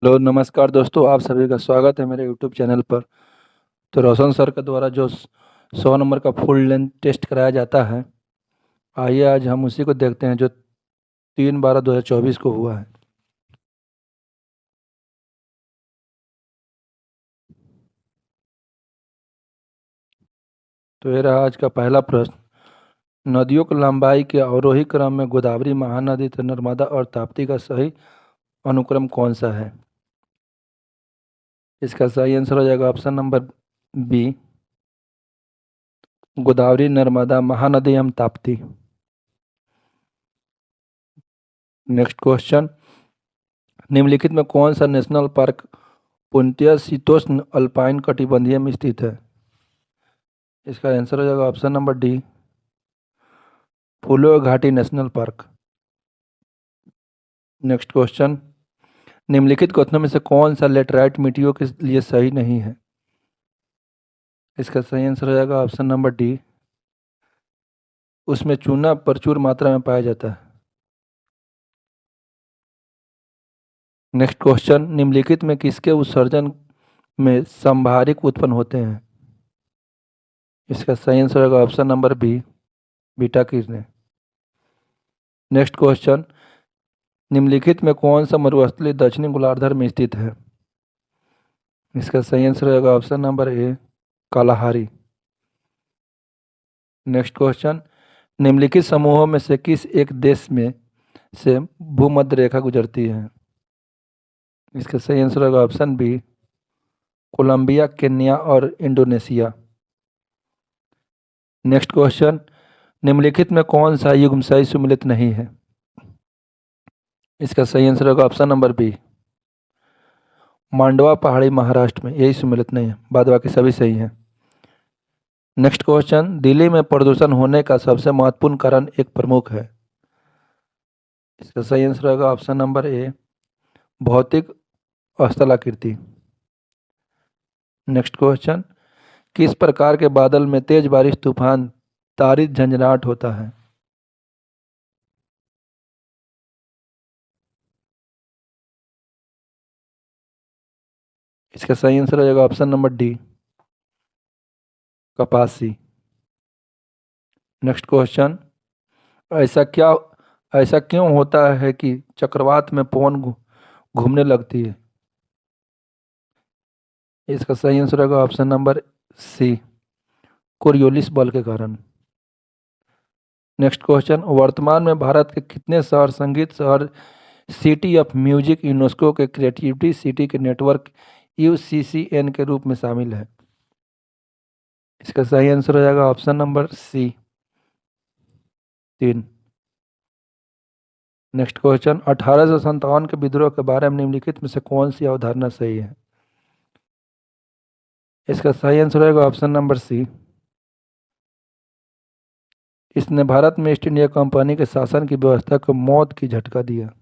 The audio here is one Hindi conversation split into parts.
हेलो नमस्कार दोस्तों, आप सभी का स्वागत है मेरे यूट्यूब चैनल पर। तो रोशन सर के द्वारा जो 100 नंबर का फुल लेंथ टेस्ट कराया जाता है, आइए आज हम उसी को देखते हैं जो 3/12/2024 को हुआ है। तो ये रहा आज का पहला प्रश्न। नदियों की लंबाई के अवरोही क्रम में गोदावरी, महानदी तो नर्मदा और ताप्ती का सही अनुक्रम कौन सा है? इसका सही आंसर हो जाएगा option number B, Godavari, Narmada, Mahanadi एवं ताप्ती। Next question. निम्नलिखित में कौन सा नेशनल पार्क पूर्णतः शीतोष्ण अल्पाइन कटिबंधीय में स्थित है? इसका आंसर हो जाएगा ऑप्शन नंबर डी, फूलो घाटी नेशनल पार्क। Next question. निम्नलिखित कथनों में से कौन सा लेटराइट मिट्टियों के लिए सही नहीं है? इसका सही आंसर हो जाएगा ऑप्शन नंबर डी, उसमें चूना प्रचुर मात्रा में पाया जाता है। Next question. निम्नलिखित में किसके उत्सर्जन में संभारिक उत्पन्न होते हैं? इसका सही आंसर होगा ऑप्शन नंबर बी, बीटा किरणें। Next question. निम्नलिखित में कौन सा मरुस्थलीय दक्षिणी गोलार्ध में स्थित है? इसका सही आंसर होगा ऑप्शन नंबर ए, कालाहारी। Next question. निम्नलिखित समूहों में से किस एक देश में से भूमध्य रेखा गुजरती है? इसका सही आंसर होगा ऑप्शन बी, कोलंबिया, केन्या और इंडोनेशिया। Next question. निम्नलिखित में कौन सा युग्म सही सुमेलित नहीं है? इसका सही आंसर होगा ऑप्शन नंबर बी, मांडवा पहाड़ी महाराष्ट्र में, यही सुमेलित नहीं है, बाद बाकी सभी सही हैं। Next question. दिल्ली में प्रदूषण होने का सबसे महत्वपूर्ण कारण एक प्रमुख है। इसका सही आंसर होगा ऑप्शन नंबर ए, भौतिक स्थलाकृति। Next question. किस प्रकार के बादल में तेज बारिश, तूफान, तारित झंझनाहट होता है? इसका सही आंसर हो जाएगा ऑप्शन नंबर डी, कपासी। Next question. ऐसा क्या ऐसा क्यों होता है कि चक्रवात में पवन घूमने लगती है? इसका सही आंसर होगा ऑप्शन नंबर सी, कोरियोलिस बल के कारण। Next question. वर्तमान में भारत के कितने शहर संगीत शहर सिटी ऑफ म्यूजिक यूनेस्को के क्रिएटिविटी सिटी के नेटवर्क यूसीसीएन के रूप में शामिल है? इसका सही आंसर हो जाएगा option number C, 3। Next question. 1857 के विद्रोह के बारे में निम्नलिखित में से कौन सी अवधारणा सही है? इसका सही आंसर होगा ऑप्शन नंबर सी, इसने भारत में ईस्ट इंडिया कंपनी के शासन की व्यवस्था को मौत की झटका दिया।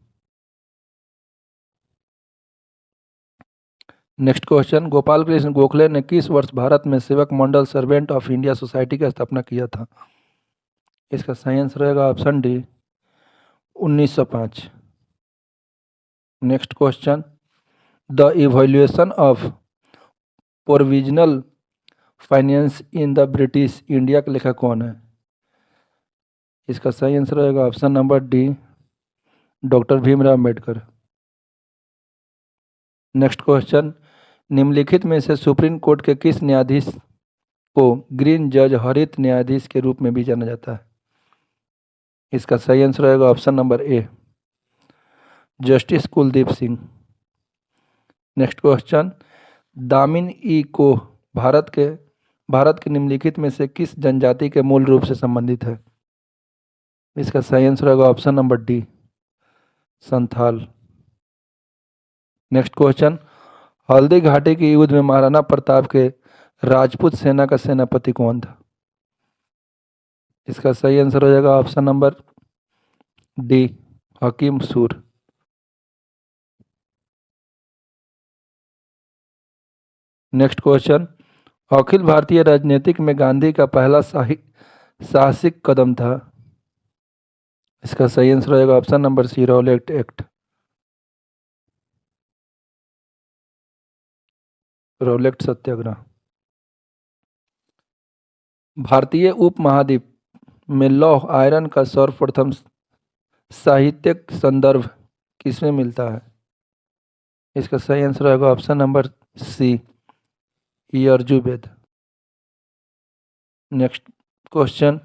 Next question. गोपाल कृष्ण गोखले ने किस वर्ष भारत में सेवक मंडल सर्वेंट ऑफ इंडिया सोसाइटी की स्थापना किया था? इसका सही आंसर रहेगा option D, 1905। Next question. The evolution of provisional finance in the British India के लेखक कौन है? इसका सही आंसर रहेगा option number D, doctor Bhimrao Ambedkar. Next question. निम्नलिखित में से सुप्रीम कोर्ट के किस न्यायाधीश को ग्रीन जज, हरित न्यायाधीश के रूप में भी जाना जाता है? इसका सही आंसर रहेगा option number A, justice Kuldeep Singh. Next question. दामिन ई को भारत के निम्नलिखित में से किस जनजाति के मूल रूप से संबंधित है? इसका सही आंसर होगा option number D, Santhal. Next question. Haldi Ghati के युद्ध में महाराणा प्रताप के राजपूत सेना का सेनापति कौन था? इसका सही आंसर हो जाएगा ऑप्शन नंबर डी, हकीम सूर। Next question. अखिल भारतीय राजनीतिक में गांधी का पहला साहसिक कदम था? इसका सही आंसर होगा option number C, Rowlatt Act. Rowlatt satyagraha. भारतीय उपमहाद्वीप में लौह आयरन का सर्वप्रथम साहित्यिक संदर्भ किसमें मिलता है? इसका सही आंसर होगा option number C, Yajurveda. Next question,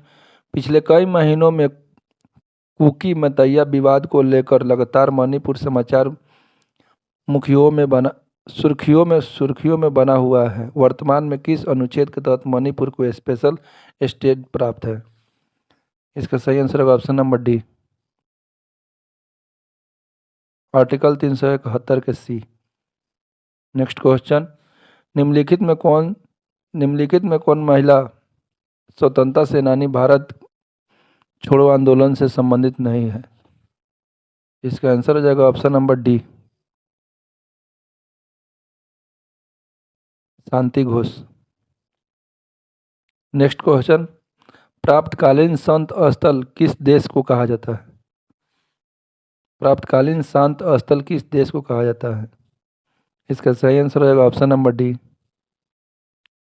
पिछले कई महीनों में कुकी मतैया विवाद को लेकर लगातार मणिपुर समाचार सुर्खियों में बना हुआ है। वर्तमान में किस अनुच्छेद के तहत मणिपुर को स्पेशल स्टेटस प्राप्त है? इसका सही आंसर होगा ऑप्शन नंबर डी, आर्टिकल 371 के सी। नेक्स्ट क्वेश्चन, निम्नलिखित में कौन महिला स्वतंत्रता सेनानी भारत छोड़ो आंदोलन से संबंधित नहीं है? इसका आंसर हो जाएगा ऑप्शन नंबर डी, शांति घोष। नेक्स्ट क्वेश्चन, प्राप्तकालीन संत स्थल किस देश को कहा जाता है? प्राप्तकालीन शांत स्थल किस देश को कहा जाता है? इसका सही आंसर होगा option number D,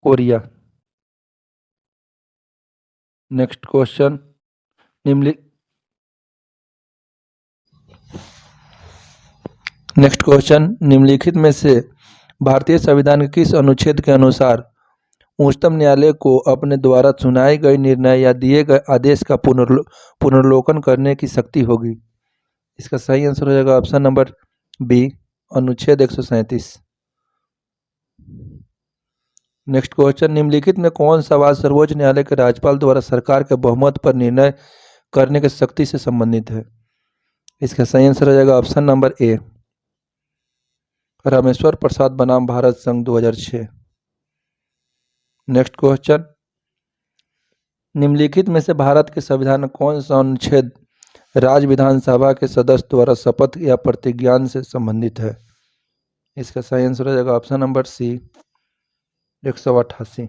Korea. Next question, निम्नलिखित में से भारतीय संविधान के किस अनुच्छेद के अनुसार उच्चतम न्यायालय को अपने द्वारा सुनाए गए निर्णय या दिए गए आदेश का पुनर्लोकन करने की शक्ति होगी? इसका सही आंसर हो जाएगा ऑप्शन नंबर बी, अनुच्छेद 137। नेक्स्ट क्वेश्चन, निम्नलिखित में कौन सा वाद सर्वोच्च न्यायालय के राज्यपाल द्वारा सरकार के बहुमत पर निर्णय करने की शक्ति से संबंधित है? इसका सही आंसर हो जाएगा ऑप्शन नंबर ए, रामेश्वर प्रसाद बनाम भारत संघ 2006। नेक्स्ट क्वेश्चन, निम्नलिखित में से भारत के संविधान में कौन सा अनुच्छेद राज्य विधानसभा के सदस्य द्वारा शपथ या प्रतिज्ञान से संबंधित है? इसका सही आंसर हो जाएगा option number C, 188।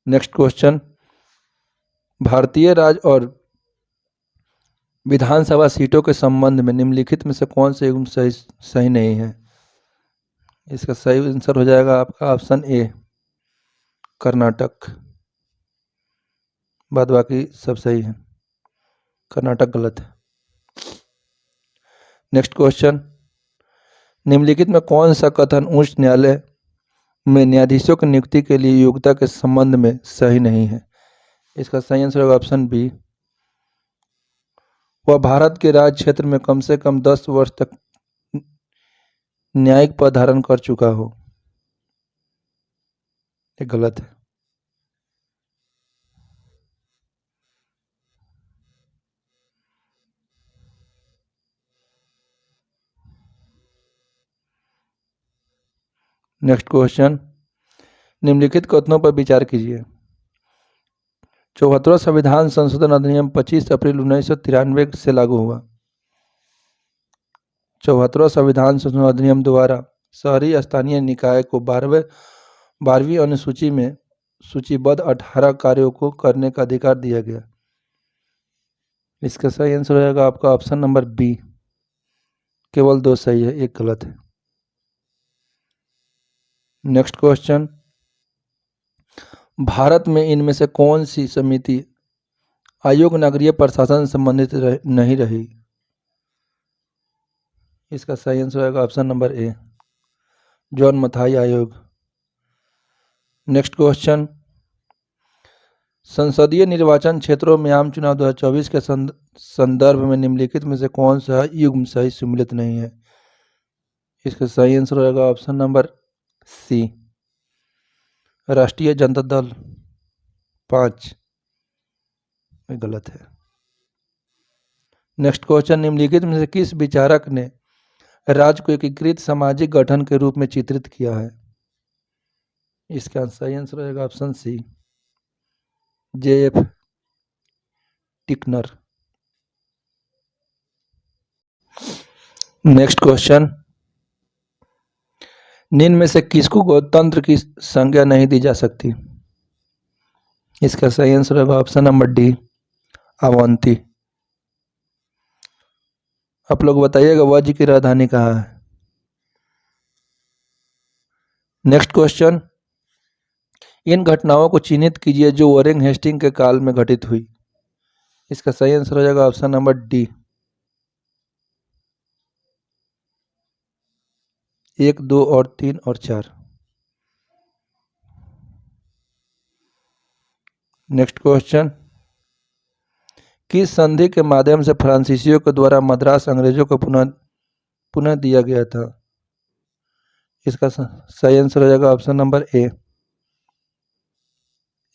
Next question, भारतीय राज्य और विधानसभा सीटों के संबंध में निम्नलिखित में से कौन से युग्म सही नहीं है? इसका सही आंसर हो जाएगा आपका ऑप्शन ए, कर्नाटक। बाद बाकी सब सही है, कर्नाटक गलत है। नेक्स्ट क्वेश्चन, निम्नलिखित में कौन सा कथन उच्च न्यायालय में न्यायाधीशों की नियुक्ति के लिए योग्यता के संबंध में सही नहीं है? इसका सही आंसर होगा ऑप्शन बी, वह भारत के राज्य क्षेत्र में कम से कम 10 वर्ष तक न्यायिक पद धारण कर चुका हो। ये गलत है। नेक्स्ट क्वेश्चन, निम्नलिखित कथनों पर विचार कीजिए। 74वां संविधान संशोधन अधिनियम 25 अप्रैल 1993 से लागू हुआ। 74वां संविधान संशोधन अधिनियम द्वारा शहरी स्थानीय निकाय को 12वीं अनुसूची में सूचीबद्ध 18 कार्यों को करने का अधिकार दिया गया। इसका सही आंसर हो जाएगा आपका ऑप्शन नंबर बी, केवल 2 सही है, 1 गलत है। नेक्स्ट क्वेश्चन, भारत में इनमें से कौन सी समिति आयोग नगरीय प्रशासन संबंधित नहीं रही? इसका सही आंसर होगा option number A, John Mathai आयोग। नेक्स्ट क्वेश्चन, संसदीय निर्वाचन क्षेत्रों में आम चुनाव 2024 के संदर्भ में निम्नलिखित में से कौन सा युग्म सही सम्मिलित नहीं है? इसका सही आंसर होगा ऑप्शन नंबर सी, राष्ट्रीय जनता दल 5। गलत है। नेक्स्ट क्वेश्चन, निम्नलिखित में से किस विचारक ने राज्य को एकीकृत सामाजिक गठन के रूप में चित्रित किया है? इसका सही आंसर रहेगा option C, JF Tickner. Next question, निम्न में से किसको गणतंत्र की संज्ञा नहीं दी जा सकती? इसका सही आंसर होगा ऑप्शन नंबर डी, अवंती। आप लोग बताइएगा वज्र की राजधानी कहाँ है। नेक्स्ट क्वेश्चन, इन घटनाओं को चिन्हित कीजिए जो वॉरेन हेस्टिंग के काल में घटित हुई। इसका सही आंसर हो जाएगा ऑप्शन नंबर डी, 1, 2 और 3 और 4। नेक्स्ट क्वेश्चन, किस संधि के माध्यम से फ्रांसीसियों के द्वारा मद्रास अंग्रेजों को पुनः दिया गया था। इसका सही आंसर हो जाएगा ऑप्शन नंबर ए,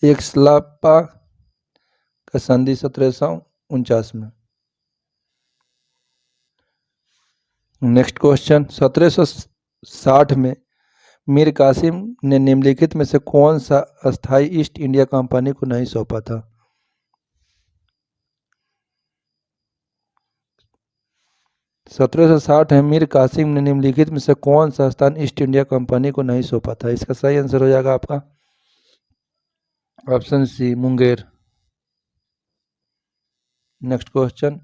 एक्सलापा का संधि 1749 में। नेक्स्ट क्वेश्चन, 1760 में मीर कासिम ने निम्नलिखित में से कौन सा अस्थाई ईस्ट इंडिया कंपनी को नहीं सौंपा था। 1760 में मीर कासिम ने निम्नलिखित में से कौन सा स्थान ईस्ट इंडिया कंपनी को नहीं सौंपा था। इसका सही आंसर हो जाएगा आपका option C, Munger. Next question,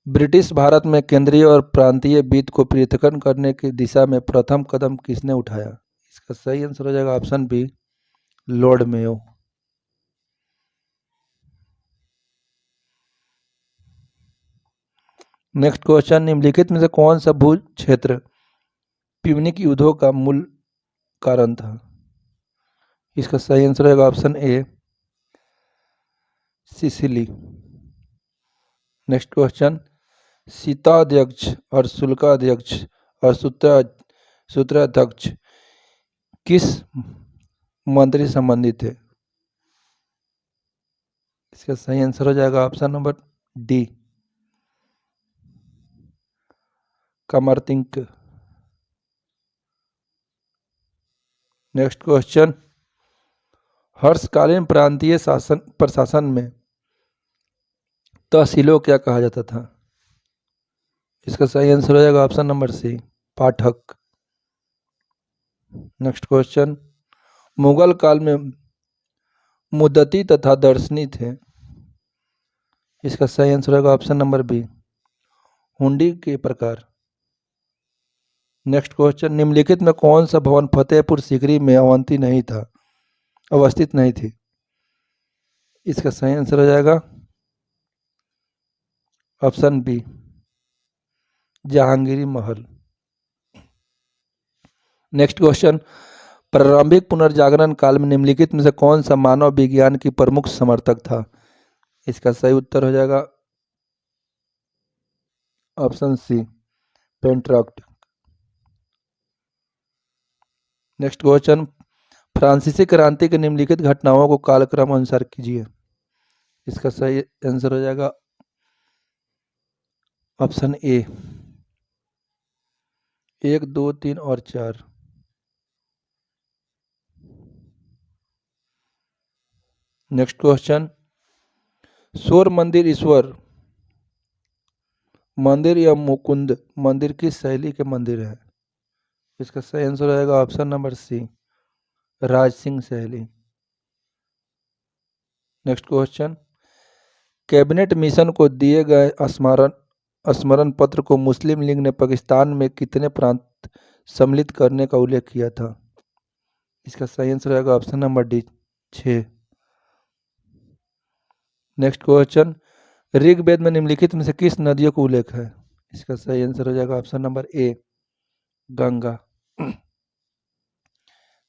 British Bharat में केंद्रीय और प्रांतीय वित्त को पृथक्करण करने की दिशा में प्रथम कदम किसने उठाया। इसका सही आंसर हो जाएगा option B, Lord Mayo. Next question, निम्नलिखित में से कौन सा भू क्षेत्र प्यूनिक युद्धों का मूल कारण था। इसका सही आंसर होगा option A, Sicily. Next question, शीताध्यक्ष और शुल्काध्यक्ष और सूत्राध्यक्ष किस मंत्री संबंधित थे। इसका सही आंसर हो जाएगा ऑप्शन नंबर डी, कमरतिंक। नेक्स्ट क्वेश्चन, हर्षकालीन प्रांतीय प्रशासन में तहसीलों क्या कहा जाता था। इसका सही आंसर हो जाएगा ऑप्शन नंबर सी, पाठक। नेक्स्ट क्वेश्चन, मुगल काल में मुद्दती तथा दर्शनी थे। इसका सही आंसर होगा ऑप्शन नंबर बी, हुंडी के प्रकार। नेक्स्ट क्वेश्चन, निम्नलिखित में कौन सा भवन फतेहपुर सीकरी में अवस्थित नहीं थी। इसका सही आंसर हो जाएगा ऑप्शन बी, जहांगीरी महल। नेक्स्ट क्वेश्चन, प्रारंभिक पुनर्जागरण काल में निम्नलिखित में से कौन सा मानव विज्ञान की प्रमुख समर्थक था। इसका सही उत्तर हो जाएगा ऑप्शन सी, पेंट्रॉक्ट। नेक्स्ट क्वेश्चन, फ्रांसीसी क्रांति के निम्नलिखित घटनाओं को कालक्रम अनुसार कीजिए। इसका सही आंसर हो जाएगा ऑप्शन ए, 1, 2, 3 और 4। नेक्स्ट क्वेश्चन, स्वर्ण मंदिर ईश्वर मंदिर या मुकुंद मंदिर किस शैली के मंदिर है। इसका सही आंसर हो जाएगा ऑप्शन नंबर सी, राज सिंह शैली। नेक्स्ट क्वेश्चन, कैबिनेट मिशन को दिए गए स्मरण पत्र को मुस्लिम लीग ने पाकिस्तान में कितने प्रांत सम्मिलित करने का उल्लेख किया था। इसका सही आंसर रहेगा option number D, 6। Next question, Rigveda में निम्नलिखित में से किस नदियों का उल्लेख है। इसका सही आंसर हो जाएगा ऑप्शन नंबर ए, गंगा।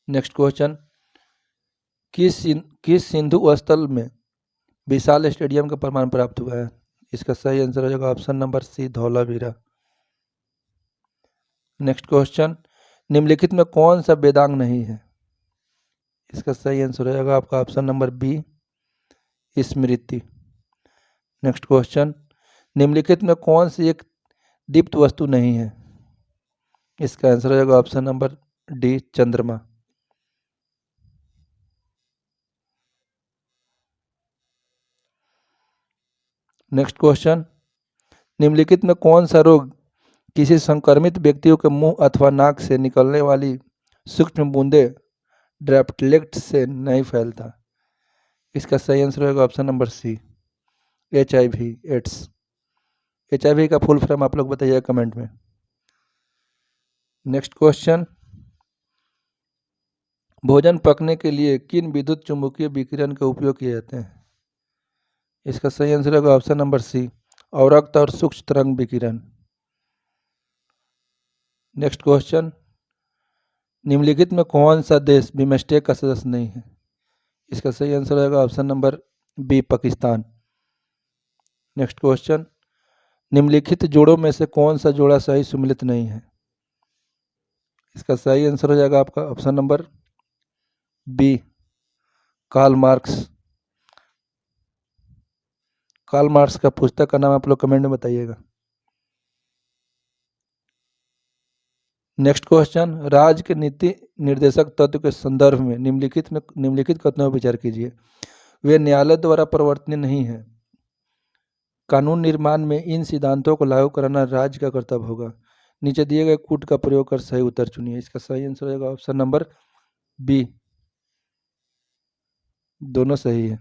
नेक्स्ट क्वेश्चन, किस सिंधु स्थल में विशाल स्टेडियम का प्रमाण प्राप्त हुआ है। इसका सही आंसर हो जाएगा option number C, Dholavira. Next question, निम्नलिखित में कौन सा वेदांग नहीं है। इसका सही आंसर हो जाएगा आपका ऑप्शन नंबर बी, स्मृति। नेक्स्ट क्वेश्चन, निम्नलिखित में कौन सी एक दीप्त वस्तु नहीं है। इसका आंसर हो जाएगा ऑप्शन नंबर डी, चंद्रमा। नेक्स्ट क्वेश्चन, निम्नलिखित में कौन सा रोग किसी संक्रमित व्यक्तियों के मुंह अथवा नाक से निकलने वाली सूक्ष्म बूंदे ड्रॉपलेट से नहीं फैलता। इसका सही आंसर होगा option number C, HIV AIDS. HIV का फुल फॉर्म आप लोग बताइएगा कमेंट में। नेक्स्ट क्वेश्चन, भोजन पकने के लिए किन विद्युत चुम्बकीय विकिरण का उपयोग किए जाते हैं? इसका सही आंसर होगा ऑप्शन नंबर सी, अवरक्त और सूक्ष्म तरंग विकिरण। नेक्स्ट क्वेश्चन, निम्नलिखित में कौन सा देश बिमस्टेक का सदस्य नहीं है? इसका सही आंसर होगा option number B, Pakistan. Next question, निम्नलिखित जोड़ों में से कौन सा जोड़ा सही सुमेलित नहीं है? इसका सही आंसर हो जाएगा आपका option number B, Karl Marx. Karl Marx का पुस्तक का नाम आप लोग कमेंट में बताइएगा। नेक्स्ट क्वेश्चन, राज्य के नीति निर्देशक तत्व के संदर्भ में निम्नलिखित कथनों पर विचार कीजिए। वे न्यायालय द्वारा परिवर्तनीय नहीं है। कानून निर्माण में इन सिद्धांतों को लागू कराना राज्य का कर्तव्य होगा। नीचे दिए गए कूट का प्रयोग कर सही उत्तर चुनिए। इसका सही आंसर होगा ऑप्शन नंबर बी, दोनों सही है।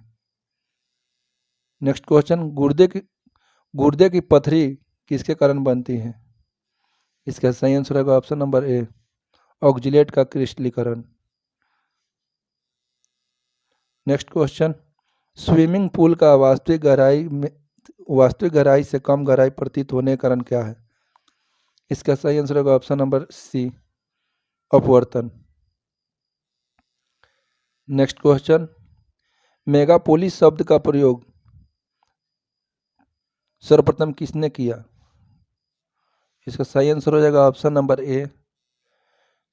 नेक्स्ट क्वेश्चन, गुर्दे की पथरी किसके कारण बनती है? इसका सही आंसर होगा ऑप्शन नंबर ए, ऑक्जिलेट का क्रिस्टलीकरण। नेक्स्ट क्वेश्चन, स्विमिंग पूल का वास्तविक गहराई से कम गहराई प्रतीत होने का कारण क्या है? इसका सही आंसर होगा ऑप्शन नंबर सी, अपवर्तन। नेक्स्ट क्वेश्चन, मेगापोलिस शब्द का प्रयोग सर्वप्रथम किसने किया? इसका सही आंसर हो जाएगा option number A,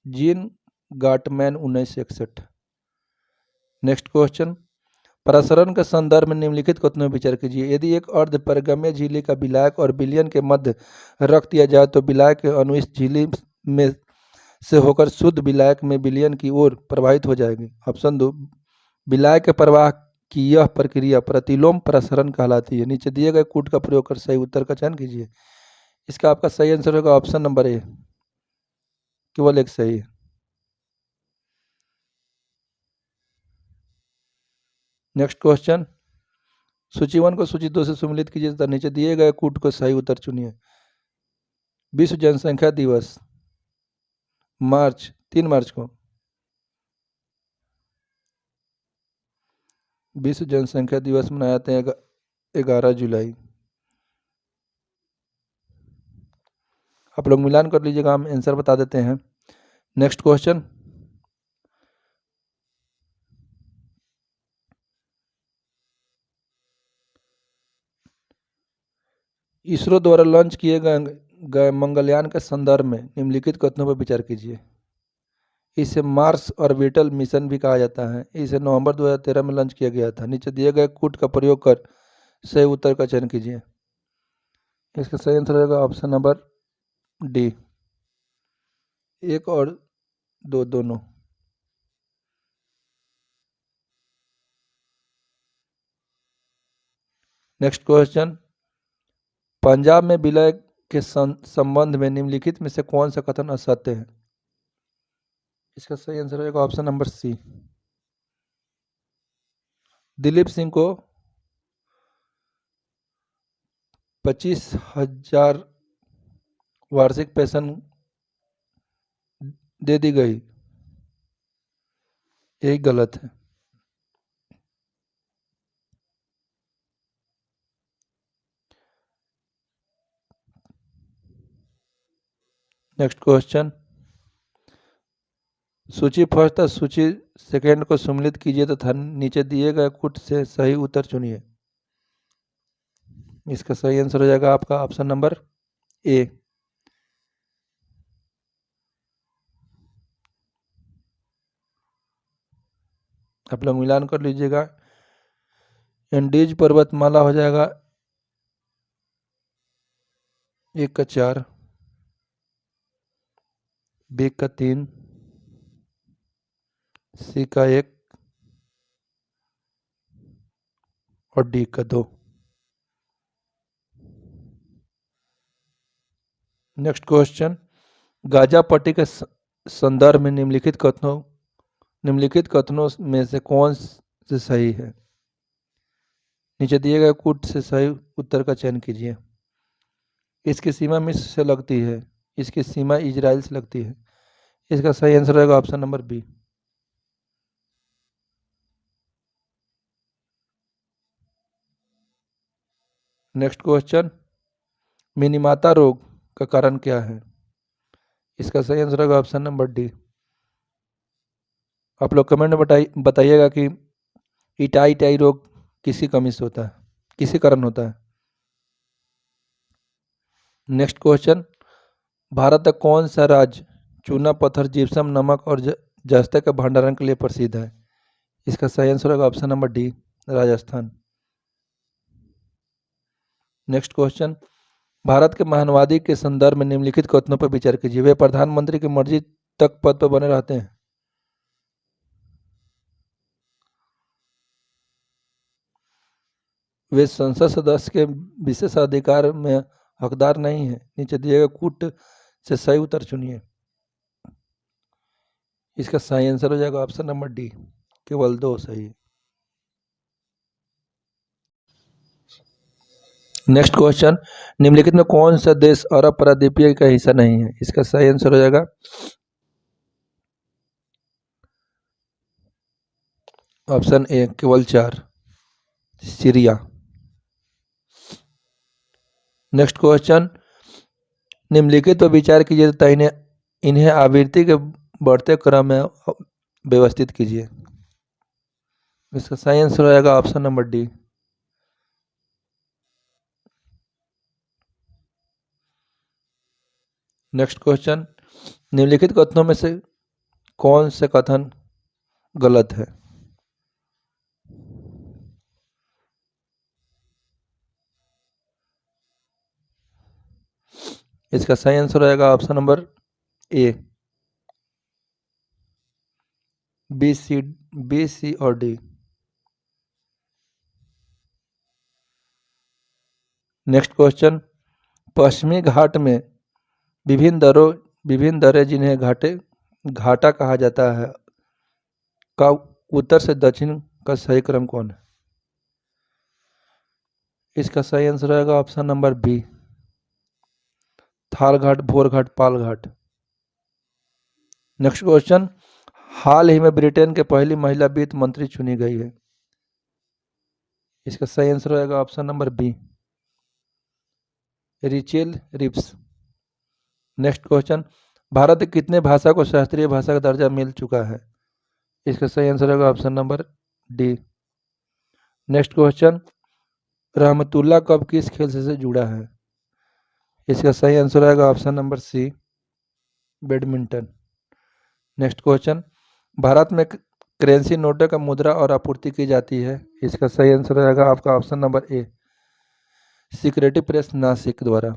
Jean Gottmann 1961। Next question, प्रसरण के संदर्भ में निम्नलिखित कथनों पर विचार कीजिए। यदि एक अर्धपरिगम्य झिल्ली का विलायक और विलयन के मध्य रख दिया जाए तो विलायक के अणु इस झिल्ली में से होकर शुद्ध विलायक में विलयन की ओर प्रवाहित हो जाएगी। ऑप्शन 2, विलायक के प्रवाह की यह प्रक्रिया प्रतिलोम प्रसरण कहलाती है। नीचे दिए गए कूट का प्रयोग कर सही उत्तर का चयन कीजिए। इसका आपका सही आंसर होगा ऑप्शन नंबर ए, केवल एक सही है। नेक्स्ट क्वेश्चन, सूची 1 को सूची 2 से सम्मिलित कीजिए तथा नीचे दिए गए कूट को सही उत्तर चुनिए। विश्व जनसंख्या दिवस 3 मार्च को, विश्व जनसंख्या दिवस मनाए जाते हैं 11 जुलाई। आप लोग मिलान कर लीजिएगा, हम आंसर बता देते हैं। नेक्स्ट क्वेश्चन, इसरो द्वारा लॉन्च किए गए मंगलयान के संदर्भ में निम्नलिखित कथनों पर विचार कीजिए। इसे मार्स ऑर्बिटल मिशन भी कहा जाता है। इसे नवंबर 2013 में लॉन्च किया गया था। नीचे दिए गए कूट का प्रयोग कर सही उत्तर का चयन कीजिए। इसका सही आंसर रहेगा ऑप्शन नंबर डी, 1 और 2 दोनों। नेक्स्ट क्वेश्चन, पंजाब में विलय के संबंध में निम्नलिखित में से कौन सा कथन असत्य है? इसका सही आंसर रहेगा option number C, Dilip Singh को 25,000 वार्षिक पेंशन दे दी गई, यही गलत है। नेक्स्ट क्वेश्चन, सूची फर्स्ट तथा सूची सेकेंड को सम्मिलित कीजिए तथा नीचे दिए गए कूट से सही उत्तर चुनिए। इसका सही आंसर हो जाएगा आपका ऑप्शन नंबर ए। आप लोग मिलान कर लीजिएगा। एंडीज पर्वतमाला हो जाएगा 1 का 4, बी का 3, सी का 1 और डी का 2। नेक्स्ट क्वेश्चन, गाजा पट्टी के संदर्भ में निम्नलिखित कथनों में से कौन से सही है? नीचे दिए गए कूट से सही उत्तर का चयन कीजिए। इसकी सीमा मिस्र से लगती है, इसकी सीमा इजराइल से लगती है। इसका सही आंसर रहेगा option number B. Next question, Minamata रोग का कारण क्या है? इसका सही आंसर रहेगा ऑप्शन नंबर डी। आप लोग कमेंट में बताइएगा कि इटाई टाई रोग किसी कमी से होता है, किसी कारण होता है। नेक्स्ट क्वेश्चन, भारत का कौन सा राज्य चूना पत्थर, जिप्सम, नमक और जस्ते के भंडारण के लिए प्रसिद्ध है? इसका सही आंसर होगा option number D, Rajasthan. Next question, Bharat के महानवादी के संदर्भ में निम्नलिखित कथनों पर विचार कीजिए। वे प्रधानमंत्री की मर्जी तक पद पर बने रहते हैं। वे संसद सदस्य के विशेषाधिकार में हकदार नहीं है। नीचे दिए गए कूट से सही उत्तर चुनिए। इसका सही आंसर हो जाएगा ऑप्शन नंबर डी, केवल 2 सही है। नेक्स्ट क्वेश्चन, निम्नलिखित में कौन सा देश अरब प्रायद्वीपीय का हिस्सा नहीं है? इसका सही आंसर हो जाएगा ऑप्शन ए, केवल 4, सीरिया। नेक्स्ट क्वेश्चन, निम्नलिखित पर विचार कीजिए तथा इन्हें आवृत्ति के बढ़ते क्रम में व्यवस्थित कीजिए। इसका सही आंसर हो जाएगा option number D. Next question, निम्नलिखित कथनों में से कौन से कथन गलत है? इसका सही आंसर हो जाएगा ऑप्शन नंबर ए, बी, सी और डी। नेक्स्ट क्वेश्चन, पश्चिमी घाट में विभिन्न दरें जिन्हें घाटा कहा जाता है का उत्तर से दक्षिण का सही क्रम कौन है? इसका सही आंसर रहेगा ऑप्शन नंबर बी, थार घाट, भोर घाट, पाल घाट। नेक्स्ट क्वेश्चन, हाल ही में ब्रिटेन के पहली महिला वित्त मंत्री चुनी गई है। इसका सही आंसर रहेगा option number B, Rachel Ripps. Next question, Bharat में कितने भाषा को शास्त्रीय भाषा का दर्जा मिल चुका है? इसका सही आंसर रहेगा option number D. Next question, रहमतुल्लाह कब किस खेल से जुड़ा है? इसका सही आंसर रहेगा option number C, badminton. Next question, Bharat में करेंसी नोटों का मुद्रा और आपूर्ति की जाती है। इसका सही आंसर रहेगा आपका option number A, security press Nasik द्वारा।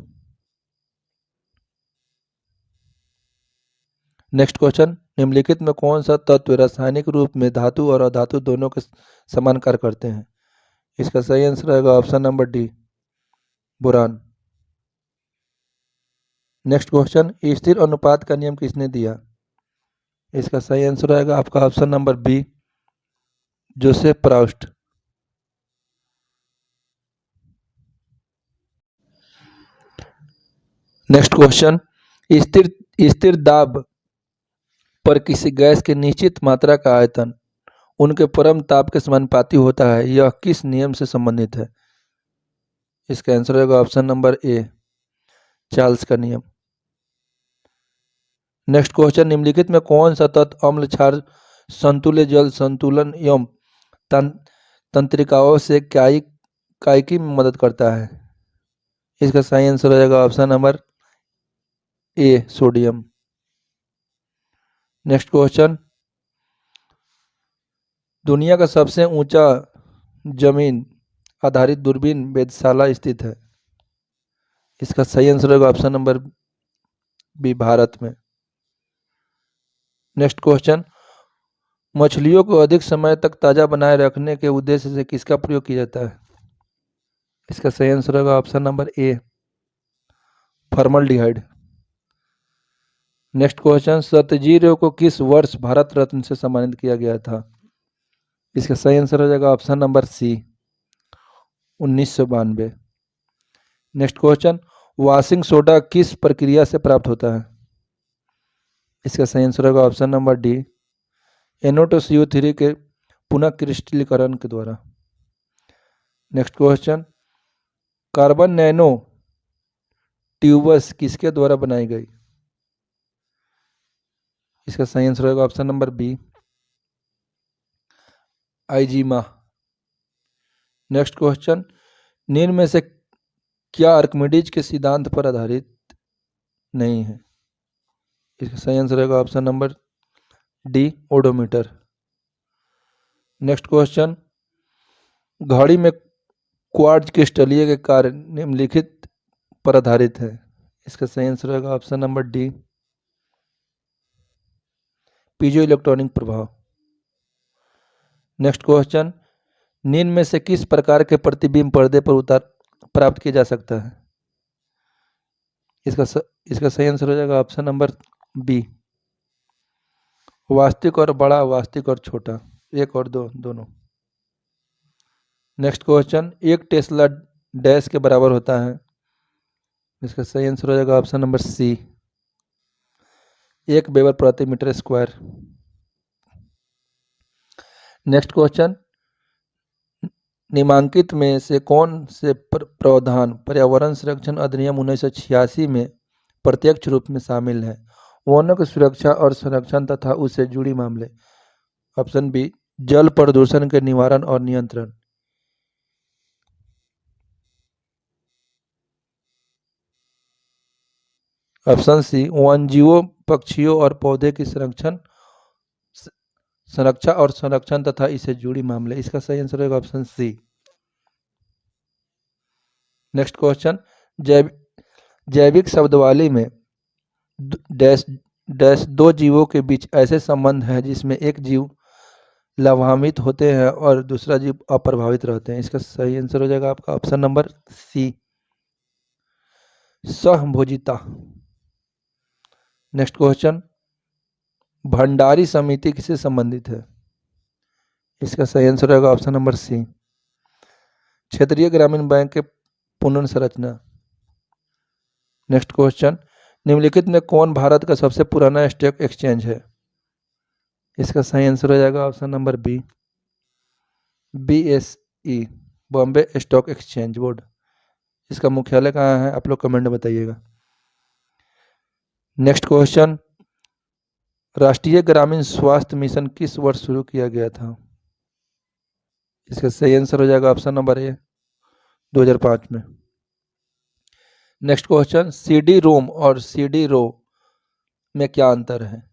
नेक्स्ट क्वेश्चन, निम्नलिखित में कौन सा तत्व रासायनिक रूप में धातु और अधातु दोनों के समान कार्य करते हैं? इसका सही आंसर रहेगा option number D, boron. Next question, स्थिर अनुपात का नियम किसने दिया? इसका सही आंसर रहेगा आपका option number B, Joseph Proust. Next question, स्थिर स्थिर दाब पर किसी गैस की निश्चित मात्रा का आयतन उनके परम ताप के समानुपाती होता है, यह किस नियम से संबंधित है? इसका आंसर होगा ऑप्शन नंबर ए, चार्ल्स का नियम। नेक्स्ट क्वेश्चन, निम्नलिखित में कौन सा तत्व अम्ल क्षार संतुल्य जल संतुलन एवं तंत्रिकाओं से कायिकी में मदद करता है? इसका सही आंसर हो जाएगा ऑप्शन नंबर ए, सोडियम। नेक्स्ट क्वेश्चन, दुनिया का सबसे ऊंचा जमीन आधारित दूरबीन वेधशाला स्थित है। इसका सही आंसर होगा ऑप्शन नंबर बी, भारत में। नेक्स्ट क्वेश्चन, मछलियों को अधिक समय तक ताज़ा बनाए रखने के उद्देश्य से किसका प्रयोग किया जाता है? इसका सही आंसर होगा ऑप्शन नंबर ए, फॉर्मल्डिहाइड। नेक्स्ट क्वेश्चन, सत्यजीत रे को किस वर्ष भारत रत्न से सम्मानित किया गया था? इसका सही आंसर हो जाएगा option number C, 1992। Next question, washing soda किस प्रक्रिया से प्राप्त होता है? इसका सही आंसर होगा ऑप्शन नंबर डी, NO2CO3 के पुनः क्रिस्टलीकरण के द्वारा। Next question, carbon nano tubes किसके द्वारा बनाई गई? इसका सही आंसर होगा option number B, Iijima. Next question, निम्न में से क्या आर्किमिडीज के सिद्धांत पर आधारित नहीं है? इसका सही आंसर होगा option number D, odometer. Next question, घड़ी में क्वार्ट्ज क्रिस्टलीय के कार्य निम्नलिखित पर आधारित है। इसका सही आंसर होगा option number D, piezo electronic प्रभाव। नेक्स्ट क्वेश्चन, निम्न में से किस प्रकार के प्रतिबिंब पर्दे पर उतार प्राप्त किया जा सकता है? इसका सही आंसर हो जाएगा ऑप्शन नंबर बी, वास्तविक और बड़ा, वास्तविक और छोटा, एक और दो दोनों। नेक्स्ट क्वेश्चन, एक टेस्ला डैश के बराबर होता है? इसका सही आंसर हो जाएगा ऑप्शन नंबर सी, 1 वेबर प्रति मीटर स्क्वायर। नेक्स्ट क्वेश्चन, निम्नांकित में से कौन से प्रावधान पर्यावरण संरक्षण अधिनियम 1986 में प्रत्यक्ष रूप में शामिल है? वनों की सुरक्षा और संरक्षण तथा उससे जुड़ी मामले। ऑप्शन बी, जल प्रदूषण के निवारण और नियंत्रण। ऑप्शन सी, वन्यजीवों, पक्षियों और पौधे की संरक्षा और संरक्षण तथा इससे जुड़ी मामले। इसका सही आंसर होगा ऑप्शन सी। नेक्स्ट क्वेश्चन, जैविक शब्दावली में डैश डैश दो जीवों के बीच ऐसे संबंध है जिसमें एक जीव लाभान्वित होते हैं और दूसरा जीव अप्रभावित रहते हैं। इसका सही आंसर हो जाएगा आपका ऑप्शन नंबर सी, सहभोजिता। नेक्स्ट क्वेश्चन, भंडारी समिति किससे संबंधित है? इसका सही आंसर होगा ऑप्शन नंबर सी, क्षेत्रीय ग्रामीण बैंक के पुनर्संरचना। नेक्स्ट क्वेश्चन, निम्नलिखित में कौन भारत का सबसे पुराना स्टॉक एक्सचेंज है? इसका सही आंसर हो जाएगा option number B, BSE, Bombay stock exchange board. इसका मुख्यालय कहाँ है आप लोग कमेंट में बताइएगा। नेक्स्ट क्वेश्चन, राष्ट्रीय ग्रामीण स्वास्थ्य मिशन किस वर्ष शुरू किया गया था? इसका सही आंसर हो जाएगा ऑप्शन नंबर ए, 2005 में। नेक्स्ट क्वेश्चन, CD रोम और CD रो में क्या अंतर है?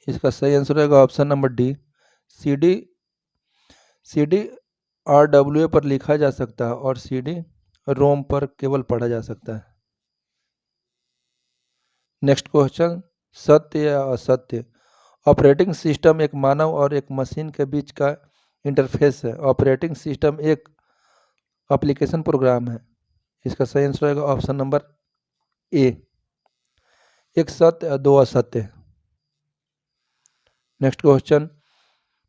इसका सही आंसर होगा option number D, CD RWA पर लिखा जा सकता है और CD रोम पर केवल पढ़ा जा सकता है। नेक्स्ट क्वेश्चन, सत्य या असत्य, ऑपरेटिंग सिस्टम एक मानव और एक मशीन के बीच का इंटरफेस है। ऑपरेटिंग सिस्टम एक एप्लीकेशन प्रोग्राम है। इसका सही आंसर होगा ऑप्शन नंबर ए, एक सत्य और दो असत्य। नेक्स्ट क्वेश्चन,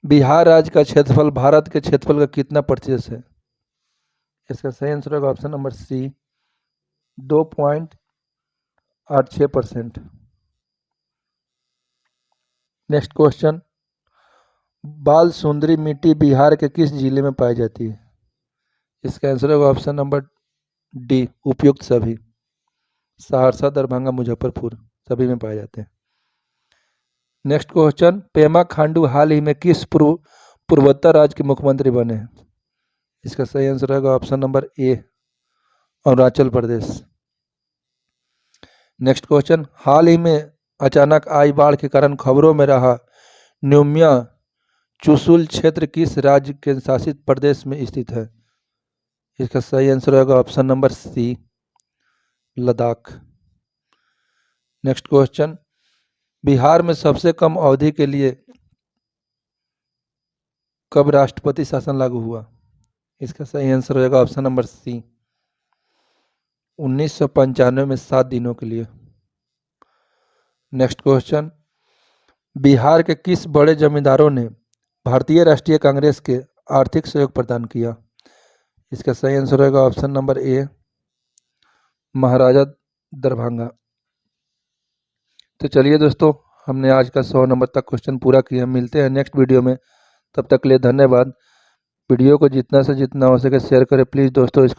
बिहार राज्य का क्षेत्रफल भारत के क्षेत्रफल का कितना प्रतिशत है? इसका सही आंसर होगा option number C, 2.86%। Next question, बाल सुंदरी मिट्टी बिहार के किस जिले में पाई जाती है? इसका आंसर होगा ऑप्शन नंबर डी, उपयुक्त सभी, सहरसा, दरभंगा, मुजफ्फरपुर सभी में पाए जाते हैं। नेक्स्ट क्वेश्चन, पेमा खांडू हाल ही में किस पूर्वोत्तर राज्य के मुख्यमंत्री बने हैं? इसका सही आंसर होगा option number A, Arunachal Pradesh. Next question, हाल ही में अचानक आई बाढ़ के कारण खबरों में रहा न्यूमिया चुशुल क्षेत्र किस राज्य के शासित प्रदेश में स्थित है? इसका सही आंसर होगा option number C, Ladakh. Next question, Bihar में सबसे कम अवधि के लिए कब राष्ट्रपति शासन लागू हुआ? इसका सही आंसर होगा ऑप्शन नंबर सी, 1995 में 7 दिनों के लिए। नेक्स्ट क्वेश्चन, बिहार के किस बड़े जमींदारों ने भारतीय राष्ट्रीय कांग्रेस के आर्थिक सहयोग प्रदान किया? इसका सही आंसर होगा ऑप्शन नंबर ए, महाराजा दरभंगा। तो चलिए दोस्तों, हमने आज का 100 नंबर तक क्वेश्चन पूरा किया। मिलते हैं नेक्स्ट वीडियो में, तब तक के लिए धन्यवाद। वीडियो को जितना से जितना हो सके शेयर करें प्लीज़ दोस्तों। इसको